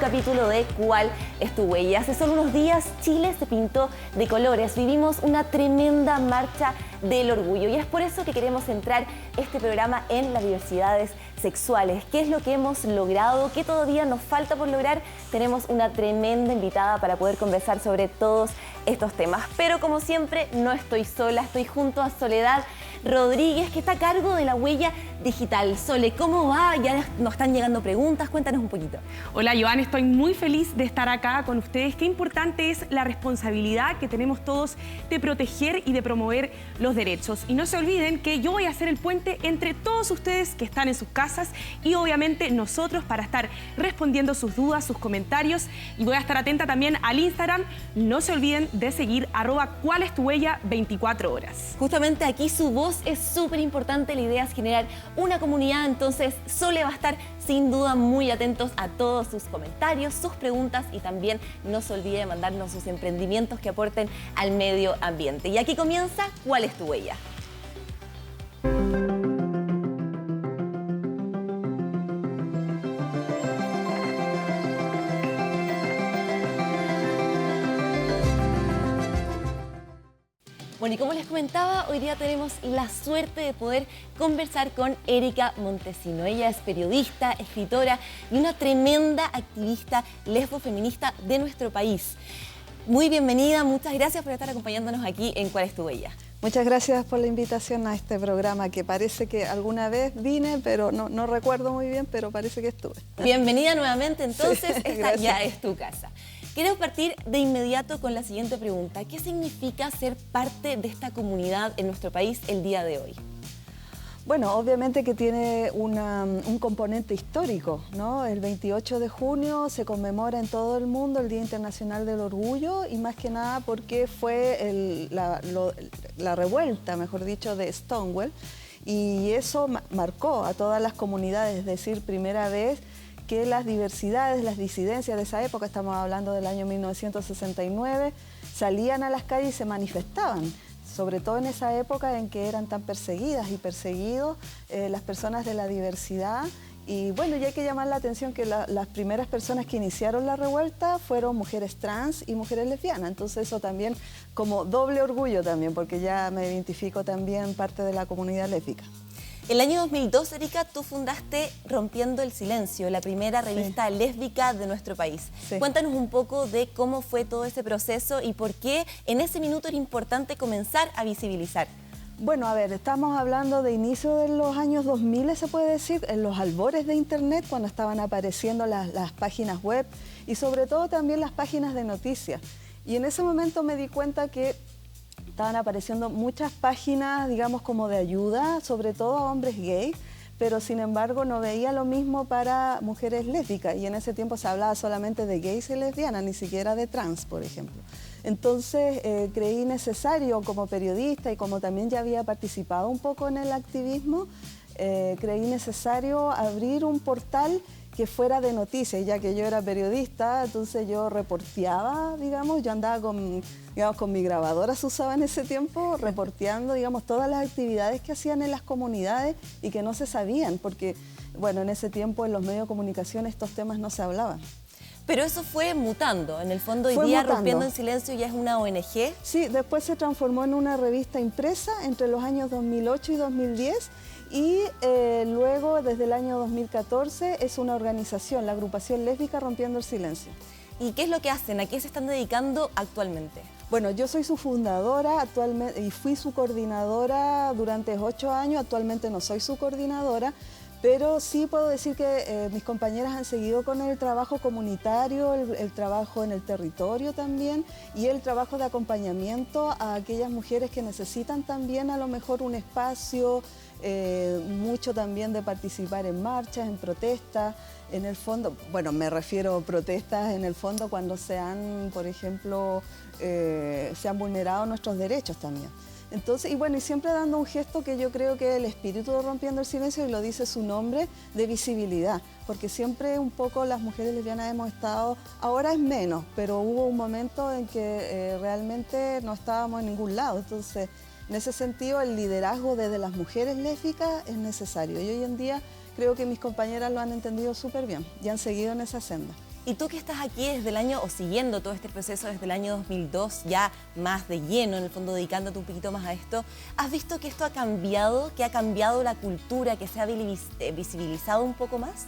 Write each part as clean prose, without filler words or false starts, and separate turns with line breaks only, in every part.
capítulo de ¿Cuál es tu huella? Hace solo unos días Chile se pintó de colores, vivimos una tremenda marcha del orgullo y es por eso que queremos centrar este programa en las diversidades sexuales. ¿Qué es lo que hemos logrado? ¿Qué todavía nos falta por lograr? Tenemos una tremenda invitada para poder conversar sobre todos estos temas. Pero como siempre, no estoy sola, estoy junto a Soledad Rodríguez, que está a cargo de la huella digital. Sole, ¿cómo va? Ya nos están llegando preguntas, cuéntanos un poquito.
Hola, Joan, estoy muy feliz de estar acá con ustedes. Qué importante es la responsabilidad que tenemos todos de proteger y de promover los derechos. Y no se olviden que yo voy a hacer el puente entre todos ustedes que están en sus casas y obviamente nosotros para estar respondiendo sus dudas, sus comentarios. Y voy a estar atenta también al Instagram. No se olviden de seguir @cuálestuhuella 24 horas.
Justamente aquí su voz es súper importante, la idea es generar una comunidad, entonces Sole va a estar sin duda muy atentos a todos sus comentarios, sus preguntas y también no se olvide de mandarnos sus emprendimientos que aporten al medio ambiente. Y aquí comienza ¿Cuál es tu huella? Bueno, y como les comentaba, hoy día tenemos la suerte de poder conversar con Erika Montesino. Ella es periodista, escritora y una tremenda activista lesbofeminista de nuestro país. Muy bienvenida, muchas gracias por estar acompañándonos aquí en ¿Cuál es tu huella?
Muchas gracias por la invitación a este programa, que parece que alguna vez vine, pero no recuerdo muy bien, pero parece que estuve.
Bienvenida nuevamente, entonces,
Sí,
esta ya es tu casa. Quiero partir de inmediato con la siguiente pregunta. ¿Qué significa ser parte de esta comunidad en nuestro país el día de hoy?
Bueno, obviamente que tiene un componente histórico, ¿no? El 28 de junio se conmemora en todo el mundo el Día Internacional del Orgullo y más que nada porque fue la revuelta, mejor dicho, de Stonewall y eso marcó a todas las comunidades, es decir, primera vez que las diversidades, las disidencias de esa época, estamos hablando del año 1969, salían a las calles y se manifestaban, sobre todo en esa época en que eran tan perseguidas y perseguidos las personas de la diversidad. Y bueno, y hay que llamar la atención que las primeras personas que iniciaron la revuelta fueron mujeres trans y mujeres lesbianas, entonces eso también como doble orgullo también, porque ya me identifico también parte de la comunidad lésbica.
El año 2002, Erika, tú fundaste Rompiendo el Silencio, la primera revista lésbica de nuestro país. Sí. Cuéntanos un poco de cómo fue todo ese proceso y por qué en ese minuto era importante comenzar a visibilizar.
Bueno, a ver, estamos hablando de inicio de los años 2000, se puede decir, en los albores de Internet, cuando estaban apareciendo las páginas web y sobre todo también las páginas de noticias. Y en ese momento me di cuenta que estaban apareciendo muchas páginas, digamos, como de ayuda, sobre todo a hombres gays, pero sin embargo no veía lo mismo para mujeres lésbicas y en ese tiempo se hablaba solamente de gays y lesbianas, ni siquiera de trans, por ejemplo. Entonces creí necesario como periodista y como también ya había participado un poco en el activismo, creí necesario abrir un portal que fuera de noticias, ya que yo era periodista, entonces yo reporteaba, digamos, yo andaba con mi grabadora, se usaba en ese tiempo, reporteando, digamos, todas las actividades que hacían en las comunidades y que no se sabían, porque, bueno, en ese tiempo en los medios de comunicación estos temas no se hablaban.
Pero eso fue mutando, en el fondo hoy día Rompiendo el Silencio ya es una ONG.
Sí, después se transformó en una revista impresa entre los años 2008 y 2010 y luego desde el año 2014 es una organización, la agrupación lésbica Rompiendo el Silencio.
¿Y qué es lo que hacen? ¿A qué se están dedicando actualmente?
Bueno, yo soy su fundadora actualmente y fui su coordinadora durante 8 años, actualmente no soy su coordinadora, pero sí puedo decir que mis compañeras han seguido con el trabajo comunitario, el trabajo en el territorio también y el trabajo de acompañamiento a aquellas mujeres que necesitan también a lo mejor un espacio, mucho también de participar en marchas, en protestas, en el fondo, bueno, me refiero a protestas en el fondo cuando se han, por ejemplo, se han vulnerado nuestros derechos también. Entonces, y bueno, y siempre dando un gesto que yo creo que el espíritu de Rompiendo el Silencio, y lo dice su nombre, de visibilidad, porque siempre un poco las mujeres lesbianas hemos estado, ahora es menos, pero hubo un momento en que realmente no estábamos en ningún lado, entonces en ese sentido el liderazgo desde las mujeres lésbicas es necesario y hoy en día creo que mis compañeras lo han entendido súper bien y han seguido en esa senda.
Y tú que estás aquí desde el año, o siguiendo todo este proceso desde el año 2002, ya más de lleno, en el fondo dedicándote un poquito más a esto, ¿has visto que esto ha cambiado, que ha cambiado la cultura, que se ha visibilizado un poco más?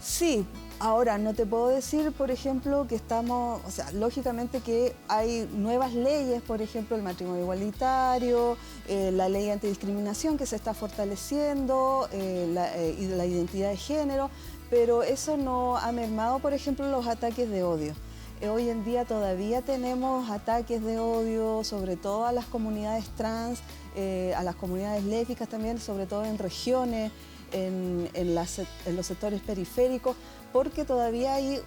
Sí, ahora no te puedo decir, por ejemplo, que estamos, o sea, lógicamente que hay nuevas leyes, por ejemplo, el matrimonio igualitario, la ley antidiscriminación que se está fortaleciendo, y la identidad de género, pero eso no ha mermado, por ejemplo, los ataques de odio. Hoy en día todavía tenemos ataques de odio, sobre todo a las comunidades trans, a las comunidades lésbicas también, sobre todo en regiones, en los sectores periféricos, porque todavía hay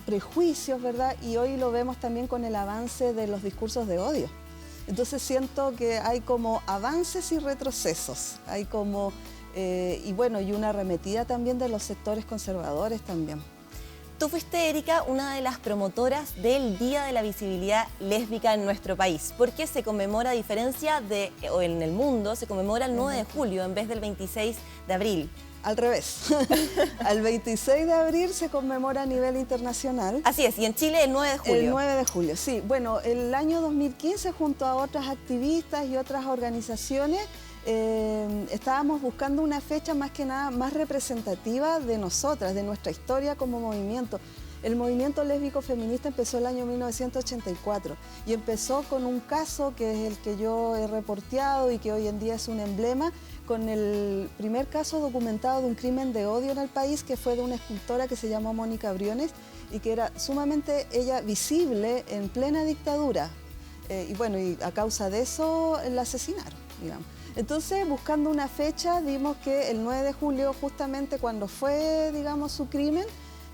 prejuicios, ¿verdad? Y hoy lo vemos también con el avance de los discursos de odio. Entonces siento que hay como avances y retrocesos, hay como, y bueno, y una arremetida también de los sectores conservadores también.
Tú fuiste, Erika, una de las promotoras del Día de la Visibilidad Lésbica en nuestro país, porque se conmemora, a diferencia de, o en el mundo, se conmemora el 9 de julio en vez del 26 de abril.
Al revés. Al 26 de abril se conmemora a nivel internacional.
Así es, y en Chile el 9 de julio.
El 9 de julio, sí. Bueno, el año 2015, junto a otras activistas y otras organizaciones, estábamos buscando una fecha más que nada más representativa de nosotras, de nuestra historia como movimiento. El movimiento lésbico feminista empezó el año 1984 y empezó con un caso que es el que yo he reporteado y que hoy en día es un emblema, con el primer caso documentado de un crimen de odio en el país, que fue de una escultora que se llamó Mónica Briones y que era sumamente ella visible en plena dictadura. Y bueno, y a causa de eso la asesinaron, digamos. Entonces, buscando una fecha, vimos que el 9 de julio, justamente cuando fue, digamos, su crimen,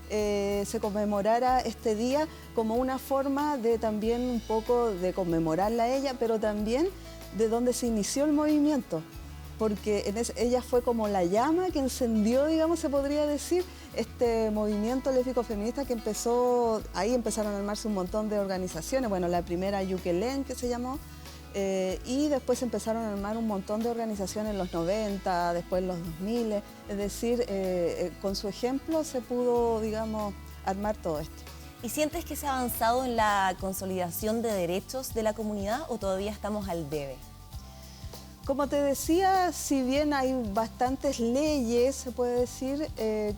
se conmemorara este día como una forma de también un poco de conmemorarla a ella, pero también de donde se inició el movimiento, porque ella fue como la llama que encendió, digamos, se podría decir, este movimiento lésbico feminista que empezó, ahí empezaron a armarse un montón de organizaciones, bueno, la primera Yukelén, que se llamó, y después empezaron a armar un montón de organizaciones en los 90, después en los 2000, es decir, con su ejemplo se pudo, digamos, armar todo esto.
¿Y sientes que se ha avanzado en la consolidación de derechos de la comunidad o todavía estamos al debe?
Como te decía, si bien hay bastantes leyes, se puede decir,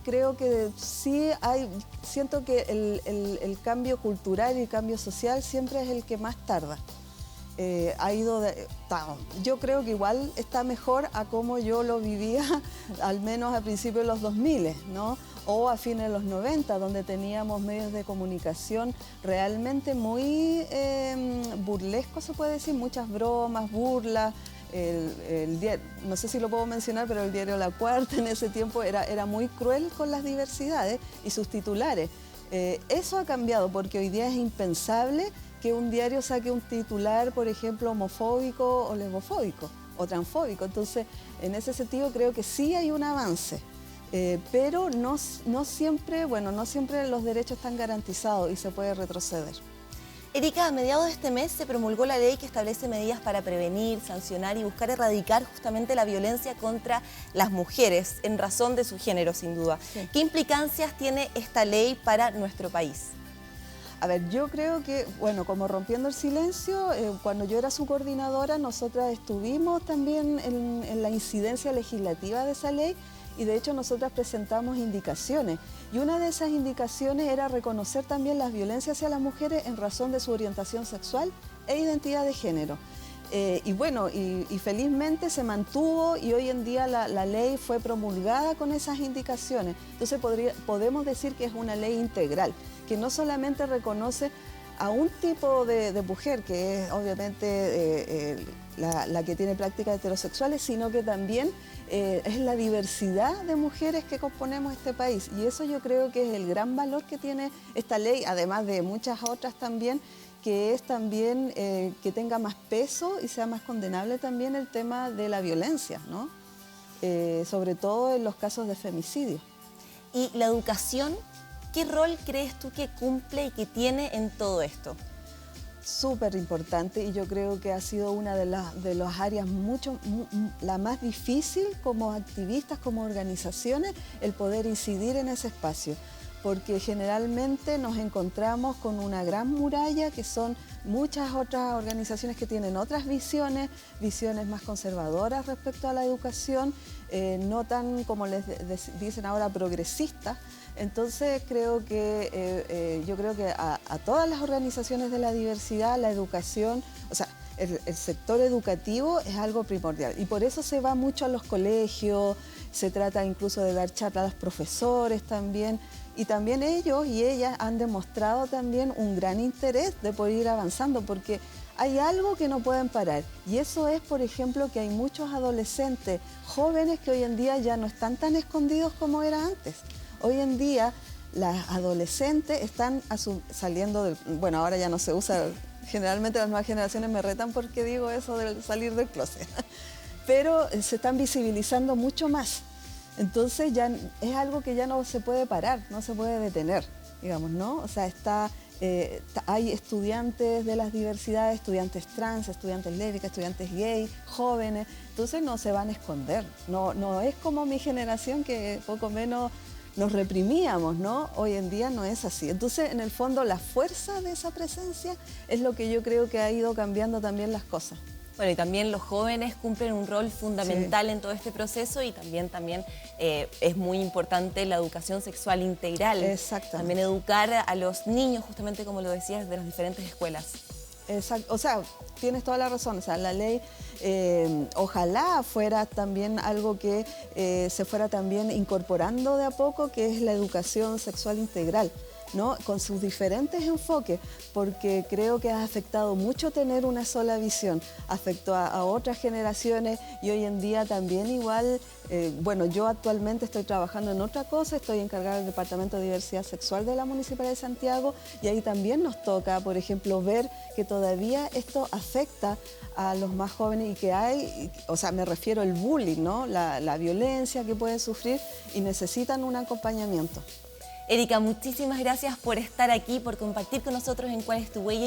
creo que sí hay, siento que el cambio cultural y el cambio social siempre es el que más tarda. Yo creo que igual está mejor a como yo lo vivía, al menos a principios de los 2000, ¿no? O a fines de los 90, donde teníamos medios de comunicación realmente muy burlescos, se puede decir, muchas bromas, burlas. No sé si lo puedo mencionar, pero el diario La Cuarta en ese tiempo era muy cruel con las diversidades y sus titulares. Eso ha cambiado porque hoy día es impensable que un diario saque un titular, por ejemplo, homofóbico o lesbofóbico o transfóbico. Entonces, en ese sentido creo que sí hay un avance, pero no siempre, bueno, no siempre los derechos están garantizados y se puede retroceder.
Erika, a mediados de este mes se promulgó la ley que establece medidas para prevenir, sancionar y buscar erradicar justamente la violencia contra las mujeres en razón de su género, sin duda. Sí. ¿Qué implicancias tiene esta ley para nuestro país?
A ver, yo creo que, bueno, como Rompiendo el Silencio, cuando yo era su coordinadora, nosotras estuvimos también en la incidencia legislativa de esa ley y de hecho nosotras presentamos indicaciones. Y una de esas indicaciones era reconocer también las violencias hacia las mujeres en razón de su orientación sexual e identidad de género. Y bueno, y felizmente se mantuvo y hoy en día la ley fue promulgada con esas indicaciones. Entonces podemos decir que es una ley integral, que no solamente reconoce a un tipo de mujer, que es obviamente la que tiene prácticas heterosexuales, sino que también es la diversidad de mujeres que componemos este país. Y eso yo creo que es el gran valor que tiene esta ley, además de muchas otras también, que es también que tenga más peso y sea más condenable también el tema de la violencia, ¿no? Sobre todo en los casos de femicidio.
¿Y la educación, qué rol crees tú que cumple y que tiene en todo esto?
Súper importante y yo creo que ha sido una de las áreas la más difícil como activistas, como organizaciones, el poder incidir en ese espacio. porque generalmente nos encontramos con una gran muralla que son muchas otras organizaciones que tienen otras visiones más conservadoras respecto a la educación, no tan, como les dicen ahora, progresistas. Entonces yo creo que a todas las organizaciones de la diversidad, la educación, o sea, el sector educativo es algo primordial y por eso se va mucho a los colegios, se trata incluso de dar charlas a los profesores también, y también ellos y ellas han demostrado también un gran interés de poder ir avanzando, porque hay algo que no pueden parar, y eso es, por ejemplo, que hay muchos adolescentes jóvenes que hoy en día ya no están tan escondidos como era antes. Hoy en día las adolescentes están saliendo del... Bueno, ahora ya no se usa, generalmente las nuevas generaciones me retan porque digo eso de salir del closet, pero se están visibilizando mucho más. Entonces ya es algo que ya no se puede parar, no se puede detener, digamos, ¿no? O sea, hay estudiantes de las diversidades, estudiantes trans, estudiantes lésbicas, estudiantes gay, jóvenes, entonces no se van a esconder. No es como mi generación que poco menos nos reprimíamos, ¿no? Hoy en día no es así. Entonces, en el fondo, la fuerza de esa presencia es lo que yo creo que ha ido cambiando también las cosas.
Bueno, y también los jóvenes cumplen un rol fundamental en todo este proceso, y también es muy importante la educación sexual integral.
Exactamente.
También educar a los niños, justamente como lo decías, de las diferentes escuelas.
Exacto, o sea, tienes toda la razón, o sea, la ley ojalá fuera también algo que se fuera también incorporando de a poco, que es la educación sexual integral, ¿no? Con sus diferentes enfoques, porque creo que ha afectado mucho tener una sola visión, afectó a otras generaciones, y hoy en día también igual, bueno, yo actualmente estoy trabajando en otra cosa, estoy encargada del Departamento de Diversidad Sexual de la Municipalidad de Santiago, y ahí también nos toca, por ejemplo, ver que todavía esto afecta a los más jóvenes y que hay, o sea, me refiero al bullying, ¿no? La violencia que pueden sufrir y necesitan un acompañamiento.
Erika, muchísimas gracias por estar aquí, por compartir con nosotros en Cuál es tu huella y